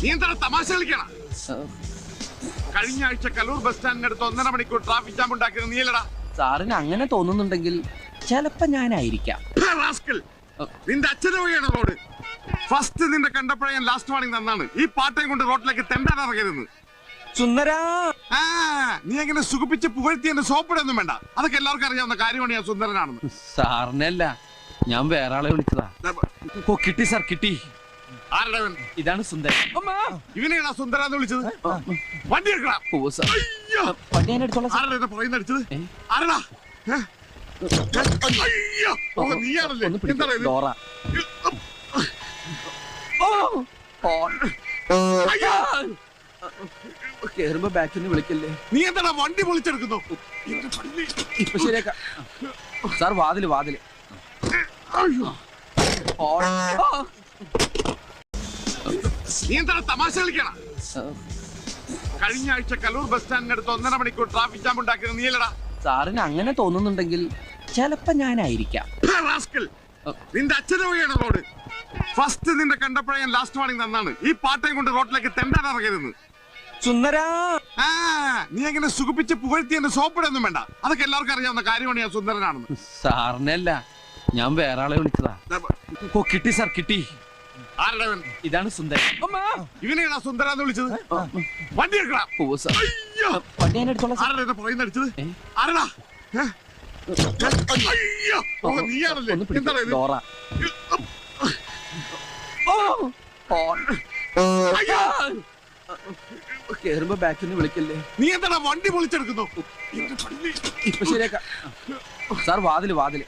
നീ എന്താണ് തമാശ കളിക്കണ? കഴിഞ്ഞ ആഴ്ച കലൂർ ബസ് സ്റ്റാൻഡിനടുത്ത് 1.5 മണിക്കൂർ ട്രാഫിക് ജാം ഉണ്ടാക്കിയത് നീയല്ലടാ. സാറിന് അങ്ങനെ തോന്നുന്നുണ്ടെങ്കിൽ ചിലപ്പോ ഞാനായിരിക്കാം. നിന്റെ അച്ഛനെ വഴിയാണ് റോഡ്. ഫസ്റ്റ് നിന്റെ കണ്ടപ്പോഴേ ഞാൻ ലാസ്റ്റ് വാണിംഗ് തന്നാണ്. ഈ പാട്ടയും കൊണ്ട് റോഡിലേക്ക് തെണ്ടാൻ ഇറങ്ങരുത്. സുന്ദരാ, നീ എങ്ങനെ സുഖിപ്പിച്ച് പുകഴ്ത്തി എന്നെ സോപ്പിടൊന്നും വേണ്ട. അതൊക്കെ എല്ലാവർക്കും അറിയാവുന്ന കാര്യമാണ് ഞാൻ സുന്ദരനാണെന്ന്. സാറിനല്ല, ഞാൻ വേറെ ആളെ വിളിച്ചതാ. കിട്ടി സാർ, കിട്ടി. ആരുടെവൻ? ഇതാണ് സുന്ദരൻ. ഇവനെയാണോ സുന്ദരാന്ന് വിളിച്ചത്? വണ്ടി എടുക്കണം. വണ്ടി ഞാൻ എടുത്തോളാം. ആരുടെ പറയുന്ന അടിച്ചത്? ആരടാ? നീയാണല്ലേ? എന്താണ് ഇത്? കേറുമ്പോ ബാക്കിൽ നിന്ന് വിളിക്കല്ലേ. നീ എന്താ വണ്ടി പൊളിച്ചെടുക്കുന്നു? ഇപ്പൊ ശരിയാക്കാം സാർ. വാതില് നീ എന്താണ് തമാശ കളിക്കണ? കഴിഞ്ഞ ആഴ്ച കലൂർ ബസ് സ്റ്റാൻഡിനടുത്ത് 1.5 മണിക്കൂർ ട്രാഫിക് ജാം ഉണ്ടാക്കിയത് നീയല്ലടാ. സാറിന് അങ്ങനെ തോന്നുന്നുണ്ടെങ്കിൽ ചിലപ്പോ ഞാനായിരിക്കാം. നിന്റെ അച്ഛനെ വഴിയാണ് റോഡ്. ഫസ്റ്റ് നിന്റെ കണ്ടപ്പോഴേ ഞാൻ ലാസ്റ്റ് വാണിംഗ് തന്നാണ്. ഈ പാട്ടയും കൊണ്ട് റോഡിലേക്ക് തെണ്ടാൻ ഇറങ്ങരുത്. സുന്ദരാ, നീ എങ്ങനെ സുഖിപ്പിച്ച് പുകഴ്ത്തി എന്നെ സോപ്പിടൊന്നും വേണ്ട. അതൊക്കെ എല്ലാവർക്കും അറിയാവുന്ന കാര്യമാണ് ഞാൻ സുന്ദരനാണെന്ന്. സാറിനല്ല, ഞാൻ വേറെ ആളെ വിളിച്ചതാ. കിട്ടി സാർ, കിട്ടി. ആരുടെവൻ? ഇതാണ് സുന്ദരൻ. ഇവനെയാണോ സുന്ദരാന്ന് വിളിച്ചത്? വണ്ടി എടുക്കണം. വണ്ടി ഞാൻ എടുത്തോളാം. ആരുടെ പറയുന്ന അടിച്ചത്? ആരടാ? നീയാണല്ലേ? എന്താണ് ഇത്? കേറുമ്പോ ബാക്കിൽ നിന്ന് വിളിക്കല്ലേ. നീ എന്താ വണ്ടി പൊളിച്ചെടുക്കുന്നു? ഇപ്പൊ ശരിയാക്കാം സാർ. വാതില്